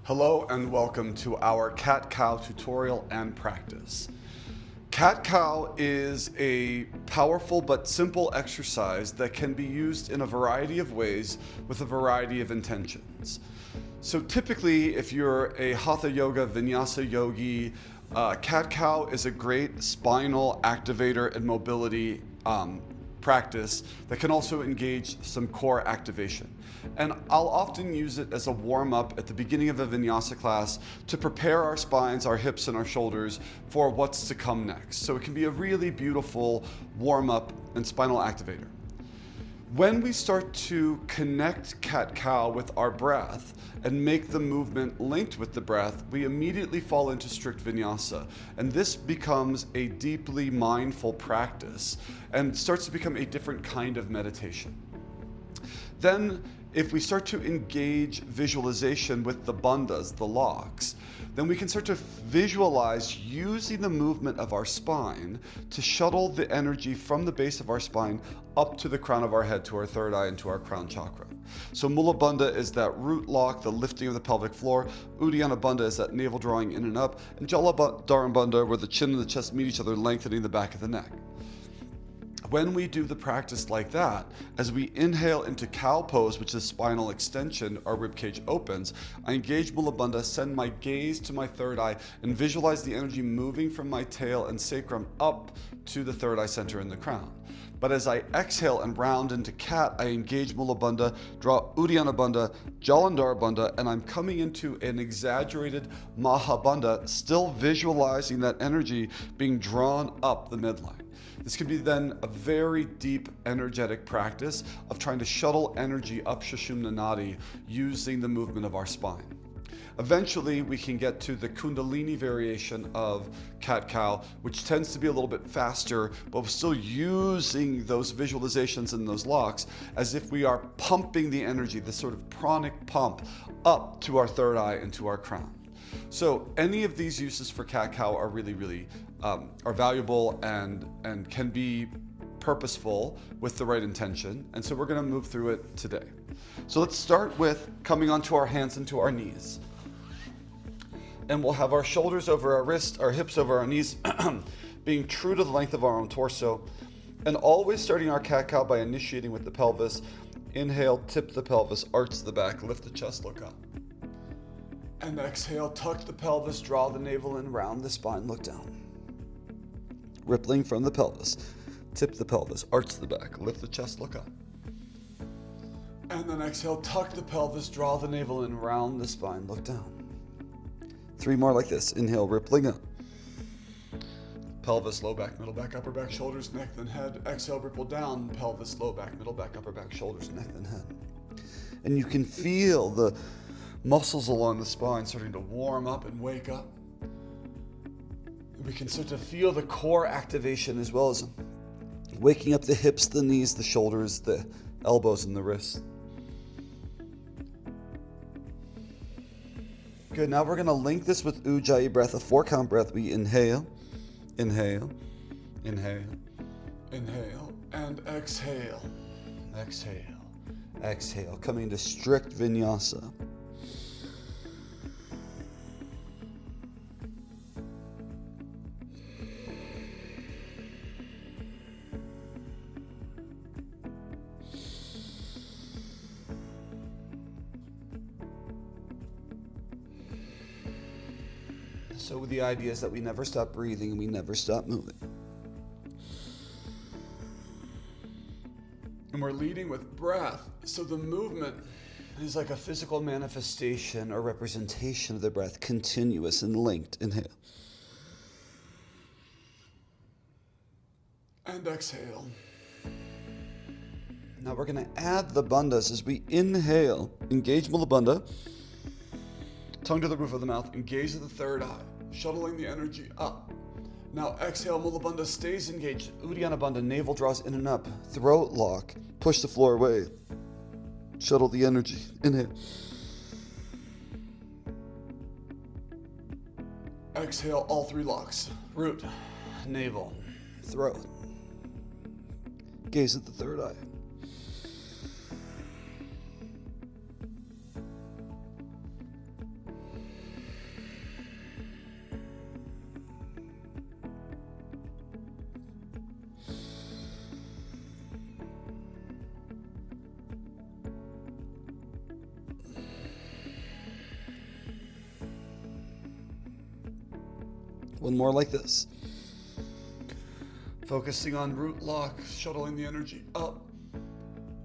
Hello and welcome to our cat-cow tutorial and practice. Cat-cow is a powerful but simple exercise that can be used in a variety of ways with a variety of intentions. So typically, if you're a Hatha Yoga, Vinyasa yogi, cat-cow is a great spinal activator and mobility practice that can also engage some core activation. And I'll often use it as a warm-up at the beginning of a Vinyasa class to prepare our spines, our hips, and our shoulders for what's to come next. So it can be a really beautiful warm-up and spinal activator. When we start to connect cat-cow with our breath and make the movement linked with the breath, we immediately fall into strict vinyasa. And this becomes a deeply mindful practice and starts to become a different kind of meditation. Then, if we start to engage visualization with the bandhas, the locks, then we can start to visualize using the movement of our spine to shuttle the energy from the base of our spine up to the crown of our head, to our third eye, and to our crown chakra. So Mula Bandha is that root lock, the lifting of the pelvic floor. Uddiyana Bandha is that navel drawing in and up. And Jalandhara Bandha, where the chin and the chest meet each other, lengthening the back of the neck. When we do the practice like that, as we inhale into cow pose, which is spinal extension, our ribcage opens, I engage Mula Bandha, send my gaze to my third eye, and visualize the energy moving from my tail and sacrum up to the third eye center in the crown. But as I exhale and round into cat, I engage Mula Bandha, draw Uddiyana Bandha, Jalandhara Bandha, and I'm coming into an exaggerated Maha Bandha, still visualizing that energy being drawn up the midline. This can be then a very deep, energetic practice of trying to shuttle energy up Sushumna Nadi using the movement of our spine. Eventually, we can get to the Kundalini variation of cat-cow, which tends to be a little bit faster, but we're still using those visualizations and those locks as if we are pumping the energy, this sort of pranic pump, up to our third eye and to our crown. So any of these uses for cat-cow are really are valuable and can be purposeful with the right intention. And so we're going to move through it today. So let's start with coming onto our hands and to our knees. And we'll have our shoulders over our wrists, our hips over our knees, being true to the length of our own torso. And always starting our cat-cow by initiating with the pelvis. Inhale, tip the pelvis, arch the back, lift the chest, look up. And exhale, tuck the pelvis, draw the navel in, round the spine, look down. Rippling from the pelvis, tip the pelvis, arch the back, lift the chest, look up. And then exhale, tuck the pelvis, draw the navel in, round the spine, look down. 3 more like this. Inhale, rippling up. Pelvis, low back, middle back, upper back, shoulders, neck, then head. Exhale, ripple down, pelvis, low back, middle back, upper back, shoulders, neck, then head. And you can feel the muscles along the spine starting to warm up and wake up. We can start to feel the core activation as well as waking up the hips, the knees, the shoulders, the elbows, and the wrists. Good, now we're going to link this with Ujjayi breath, a 4-count breath. We inhale, inhale, inhale, inhale, and exhale, exhale, exhale, coming to strict vinyasa. So the idea is that we never stop breathing and we never stop moving. And we're leading with breath. So the movement is like a physical manifestation or representation of the breath, continuous and linked. Inhale. And exhale. Now we're going to add the bandhas as we inhale. Engage Mula Bandha. Tongue to the roof of the mouth. Engage the third eye. Shuttling the energy up. Now exhale, Mula Bandha stays engaged. Uddiyana Bandha, navel draws in and up. Throat lock. Push the floor away. Shuttle the energy. Inhale. Exhale, all 3 locks. Root, navel, throat. Gaze at the third eye. One more like this. Focusing on root lock, shuttling the energy up.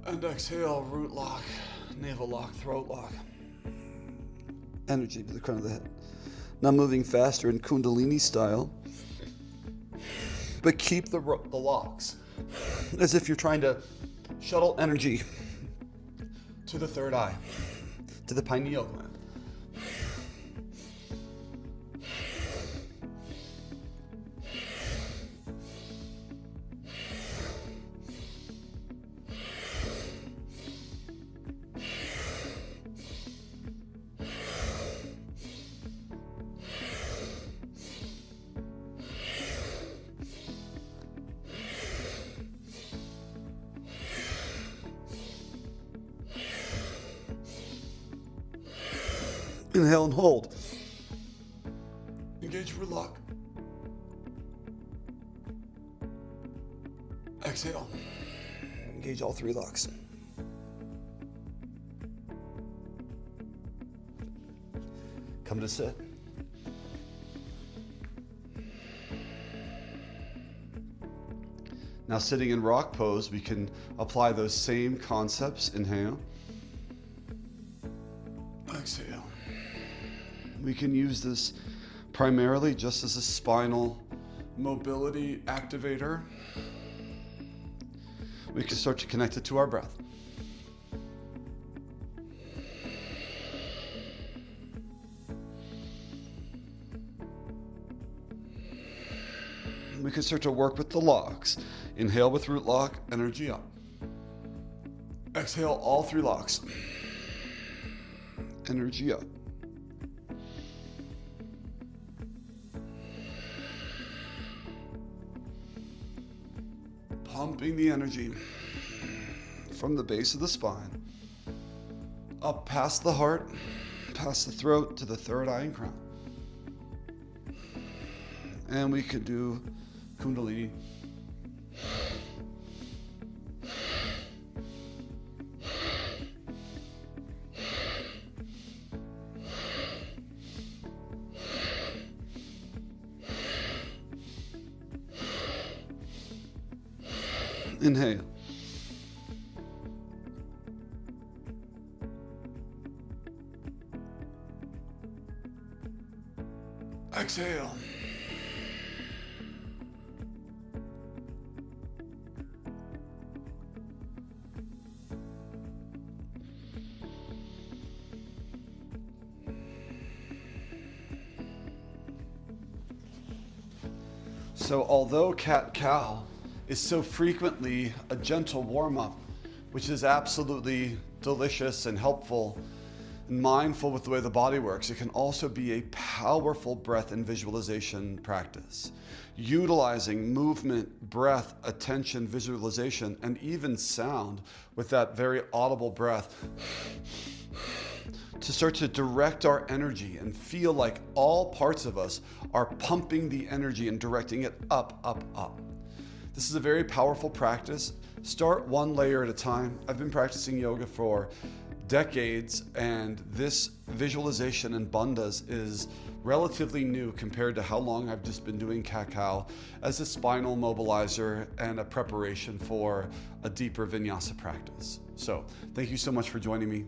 And exhale, root lock, navel lock, throat lock. Energy to the crown of the head. Now moving faster in Kundalini style. But keep the locks. As if you're trying to shuttle energy to the third eye, to the pineal gland. Inhale and hold. Engage root lock. Exhale. Engage all three locks. Come to sit. Now sitting in rock pose, we can apply those same concepts. Inhale. Exhale. We can use this primarily just as a spinal mobility activator. We can start to connect it to our breath. We can start to work with the locks. Inhale with root lock, energy up. Exhale, all three locks. Energy up. Pumping the energy from the base of the spine, up past the heart, past the throat to the third eye and crown. And we could do Kundalini. Inhale. Exhale. So although cat-cow is so frequently a gentle warm-up, which is absolutely delicious and helpful and mindful with the way the body works, it can also be a powerful breath and visualization practice. Utilizing movement, breath, attention, visualization, and even sound with that very audible breath to start to direct our energy and feel like all parts of us are pumping the energy and directing it up, up, up. This is a very powerful practice. Start one layer at a time. I've been practicing yoga for decades, and this visualization and bandhas is relatively new compared to how long I've just been doing cat-cow as a spinal mobilizer and a preparation for a deeper Vinyasa practice. So thank you so much for joining me.